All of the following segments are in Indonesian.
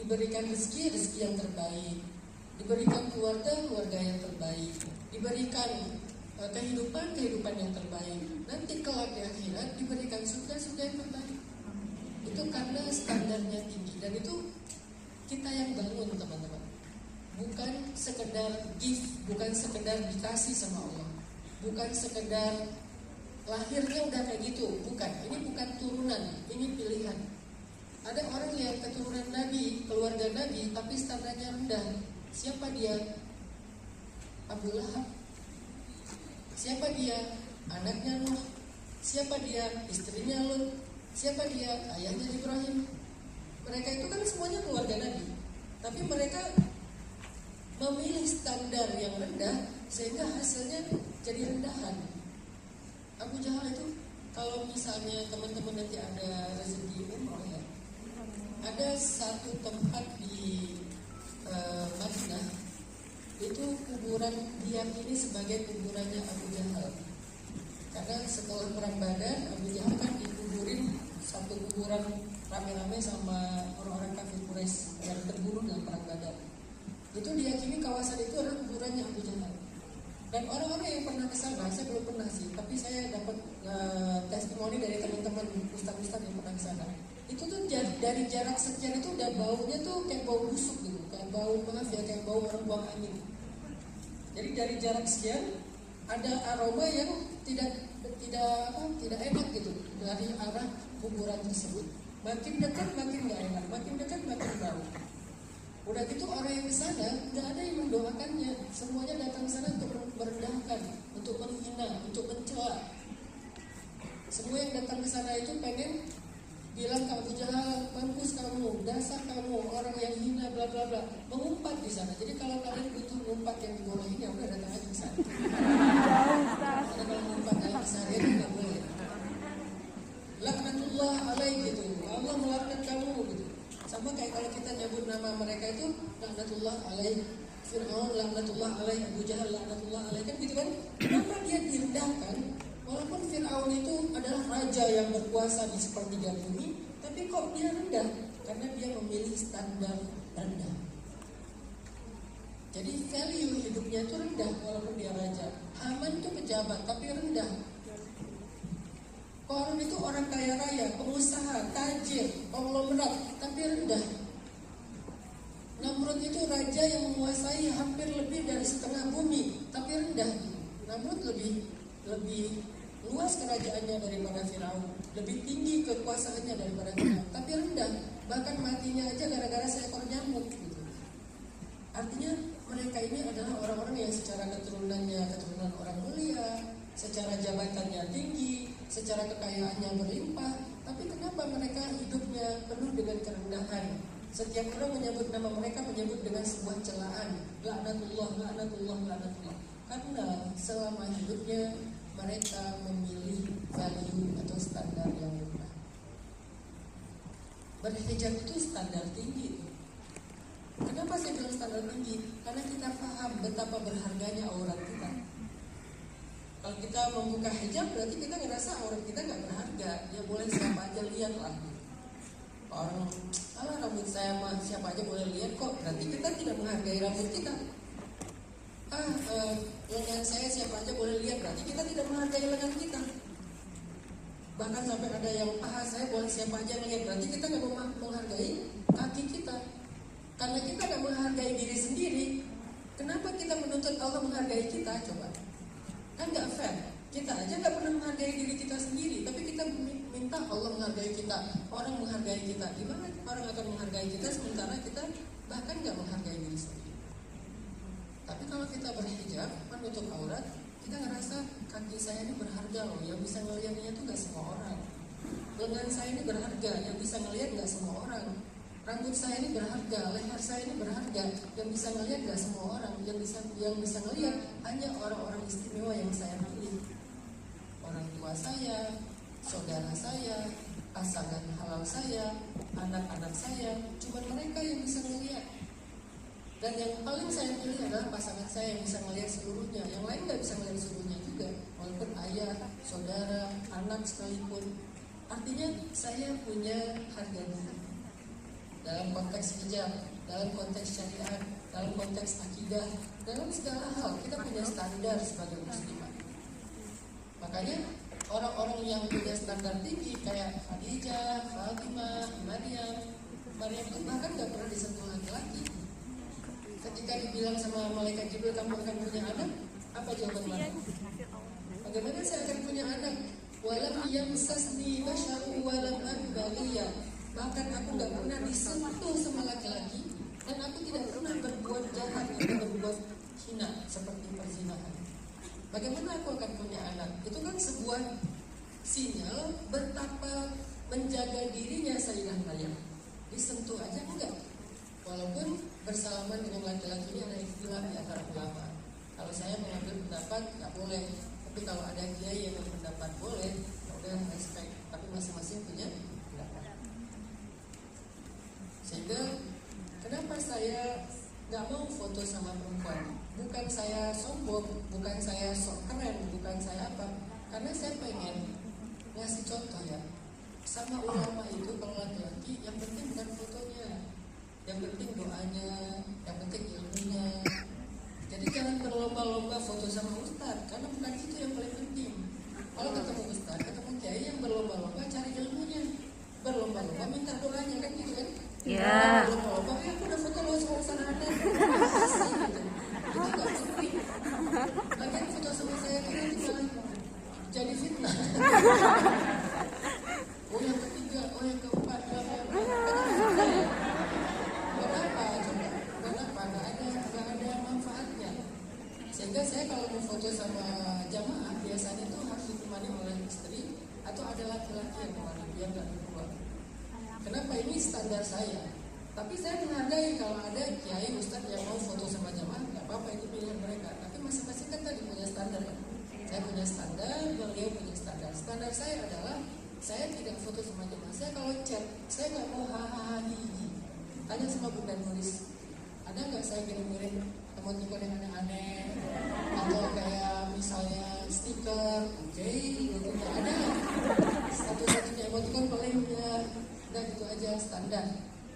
diberikan rezeki yang terbaik, diberikan keluarga yang terbaik, diberikan kehidupan yang terbaik. Nanti kelak di akhirat diberikan surga yang terbaik. Itu karena standarnya tinggi, dan itu kita yang bangun, teman-teman. Bukan sekedar gift, bukan sekedar dikasih sama Allah, bukan sekedar lahirnya udah kayak gitu, bukan. Ini bukan turunan, ini pilihan. Ada orang yang keturunan Nabi, keluarga Nabi, tapi standarnya rendah. Siapa dia? Abu Lahab. Siapa dia? Anaknya Nuh. Siapa dia? Istrinya Lut. Siapa dia? Ayahnya Ibrahim. Mereka itu kan semuanya keluarga Nabi, tapi mereka memilih standar yang rendah sehingga hasilnya jadi rendahan. Abu Jahal itu, kalau misalnya teman-teman nanti ada rezeki umroh ya, ada satu tempat di Madinah, itu kuburan diyakini sebagai kuburannya Abu Jahal. Karena setelah perang Badar, Abu Jahal kan dikuburin satu kuburan rame-rame sama orang-orang kafir Quraisy yang terbunuh dalam perang Badar. Itu diyakini kawasan itu adalah kuburannya Abu Jahal. Dan orang-orang yang pernah ke sana, saya belum pernah sih, tapi saya dapat testimoni dari teman-teman ustaz-ustaz yang pernah ke sana. Itu tuh dari jarak sekian itu udah baunya tuh kayak bau busuk gitu, kayak bau kayak bau orang buang angin. Jadi dari jarak sekian ada aroma yang tidak enak gitu dari arah kuburan tersebut. Makin dekat makin nggak enak, makin dekat makin bau. Udah gitu orang yang ke sana nggak ada yang mendoakannya, semuanya datang ke sana untuk merendahkan, untuk menghina, untuk mencela. Semua yang datang ke sana itu pengen bilang ke Abu Jahal, mampus kamu, dasar kamu, orang yang hina, bla bla bla, mengumpat di sana. Jadi kalau kalian butuh ngumpat yang dibolehin, ya udah datang aja ke sana. Karena kalau ngumpat dalam keseharian nggak boleh. Laknatullah alaih gitu, Allah melaknat kamu gitu. Sama kayak kalau kita nyebut nama mereka itu laknatullah alaih Fir'aun, laknatullah alaih Abu Jahal, laknatullah alaih, kan gitu kan. Kenapa dia direndahkan? Walaupun Fir'aun itu adalah raja yang berkuasa di sepertiga bumi, tapi kok dia rendah? Karena dia memilih standar rendah. Jadi value hidupnya itu rendah walaupun dia raja. Haman itu pejabat tapi rendah. Korun itu orang kaya raya, pengusaha, tajir, konglomerat, tapi rendah. Namrud itu raja yang menguasai hampir lebih dari setengah bumi, tapi rendah. Namrud lebih luas kerajaannya daripada Firaun, lebih tinggi kekuasaannya daripada Firaun, tapi rendah. Bahkan matinya aja gara-gara seekor nyamuk gitu. Artinya mereka ini adalah orang-orang yang secara keturunannya keturunan orang mulia, secara jabatannya tinggi, secara kekayaannya berlimpah, tapi kenapa mereka hidupnya penuh dengan kerendahan? Setiap orang menyebut nama mereka menyebut dengan sebuah celaan, laknatullah, laknatullah, laknatullah. Karena selama hidupnya mereka memilih value atau standar yang rendah. Berhijab itu standar tinggi. Kenapa saya bilang standar tinggi? Karena kita paham betapa berharganya aurat kita. Kalau kita membuka hijab berarti kita ngerasa aurat kita nggak berharga. Ya boleh siapa aja lihat lah. Orang, rambut saya mah siapa aja boleh lihat kok. Berarti kita tidak menghargai rambut kita. Lengan saya siapa aja boleh lihat. Berarti kita tidak menghargai lengan kita. Bahkan sampai ada yang paha saya boleh siapa aja lihat. Berarti kita nggak menghargai kaki kita. Karena kita nggak menghargai diri sendiri. Kenapa kita menuntut Allah menghargai kita? Coba. Kan gak fair. Kita aja gak pernah menghargai diri kita sendiri, tapi kita minta Allah menghargai kita, orang menghargai kita. Gimana orang akan menghargai kita sementara kita bahkan gak menghargai diri sendiri? Tapi kalau kita berhijab, menutup aurat, kita ngerasa kaki saya ini berharga loh. Yang bisa ngelihatnya itu gak semua orang. Lengan saya ini berharga, yang bisa ngelihat gak semua orang. Rambut saya ini berharga, leher saya ini berharga. Yang bisa ngelihat gak semua orang. Yang bisa ngelihat hanya orang-orang istimewa yang saya pilih. Orang tua saya, saudara saya, pasangan halal saya, anak-anak saya. Cuma mereka yang bisa ngelihat. Dan yang paling saya pilih adalah pasangan saya yang bisa ngelihat seluruhnya. Yang lain gak bisa ngelihat seluruhnya juga. Walaupun ayah, saudara, anak sekalipun. Artinya saya punya harga diri. dalam konteks hijab, dalam konteks syariat, dalam konteks akidah, dalam segala hal kita punya standar sebagai muslimah. Makanya orang-orang yang punya standar tinggi kayak Khadijah, Fatimah, Maryam itu bahkan gak pernah disentuh laki-laki. Ketika dibilang sama malaikat Jibril, kamu akan punya anak, apa jawaban mereka? Bagaimana saya akan punya anak? Walam yamsasni basyaru walam abaliya. Bahkan aku gak pernah disentuh sama laki-laki, dan aku tidak pernah berbuat jahat atau berbuat hina seperti perzinahan. Bagaimana aku akan punya anak? Itu kan sebuah sinyal betapa menjaga dirinya Sayyidah Maryam. Disentuh aja enggak. Walaupun bersalaman dengan laki-laki ini ada istilah di antara ulama. Kalau saya mengambil pendapat nggak boleh, tapi kalau ada kiai yang berpendapat boleh, ya udah respect. Tapi masing-masing punya pendapat. Sehingga kenapa saya nggak mau foto sama perempuan? Bukan saya sombong, bukan saya sok keren, bukan saya apa. Karena saya pengen ngasih contoh ya. Sama ulama itu kalau laki-laki yang penting bukan fotonya, yang penting doanya, yang penting ilmunya. Jadi jangan berlomba-lomba foto sama ustadz, karena bukan itu yang paling penting. Kalau ketemu ustadz, ketemu kiai, yang berlomba-lomba cari ilmunya, berlomba-lomba minta doanya, kan gitu kan? Iya. Berlomba-lomba, aku udah foto lo sama sana ada, kasih gitu. Itu gak penting. Lagian foto sama saya kira itu malah jadi fitnah. Oh yang ketiga, oh yang keempat, kenapa? Coba, kenapa? Gak ada manfaatnya. Sehingga saya kalau mau foto sama jamaah biasanya tuh harus ditemani oleh istri atau ada laki-laki yang temani biar gak berdua. Kenapa? Ini standar saya. Tapi saya menghargai kalau ada kiai ustadz yang mau foto sama jamaah, gak apa-apa, itu pilihan mereka. Tapi masing-masing kan tadi punya standar ya. Saya punya standar, beliau punya standar. Standar saya adalah saya tidak foto sama jemaah. Saya kalau chat, saya nggak mau hahaha hihi. Tanya sama Bunda Nuris, ada nggak saya kirim-kirim emoticon yang aneh-aneh atau kayak misalnya stiker, oke, gitu nggak ada. Satu-satunya emoticon paling udah gitu aja standar.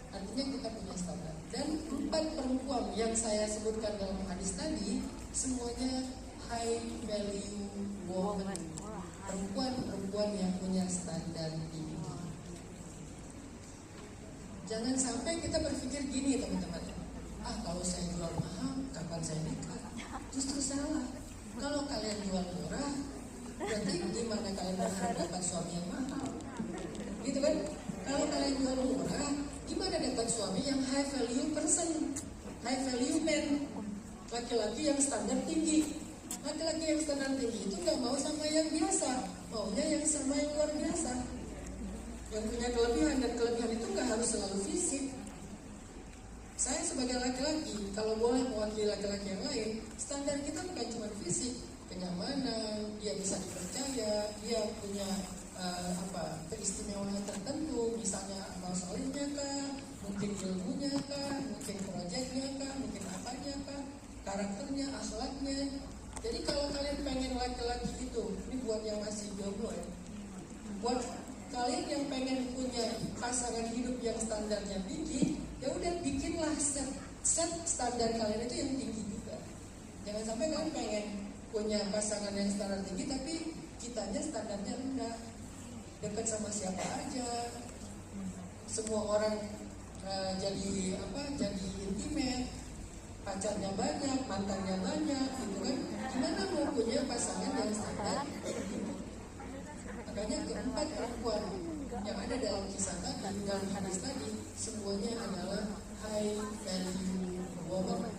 Artinya kita punya standar. Dan 4 perempuan yang saya sebutkan dalam hadis tadi semuanya high value woman. Perempuan-perempuan yang punya standar tinggi. Jangan sampai kita berpikir gini teman-teman. Kalau saya jual mahal, kapan saya nikah? Justru salah. Kalau kalian jual murah, berarti gimana kalian berharap dapat suami yang mahal? Gitu kan? Kalau kalian jual murah, gimana dapat suami yang high value person, high value man, laki-laki yang standar tinggi. Laki-laki yang standar tinggi itu nggak mau sama yang biasa, maunya yang sama yang luar biasa, yang punya kelebihan, dan kelebihan itu nggak harus selalu fisik. Saya sebagai laki-laki, kalau boleh mewakili laki-laki yang lain, standar kita bukan cuma fisik, kenyamanan, dia bisa dipercaya, dia punya keistimewaan tertentu, misalnya amal solehnya kah, mungkin ilmunya kah, mungkin proyeknya kah, mungkin apanya kah, karakternya, akhlaknya. Jadi kalau kalian pengen laki-laki itu, ini buat yang masih jomblo ya, buat kalian yang pengen punya pasangan hidup yang standarnya tinggi, ya udah bikinlah set standar kalian itu yang tinggi juga. Jangan sampai kalian pengen punya pasangan yang standar tinggi tapi kitanya standarnya rendah, dekat sama siapa aja, semua orang jadi intimate, pacarnya banyak, mantannya banyak, gitu kan? Gimana mau punya pasangan yang standar? Makanya keempat perempuan yang ada dalam kisah tadi, dalam hadis tadi, semuanya adalah high value woman.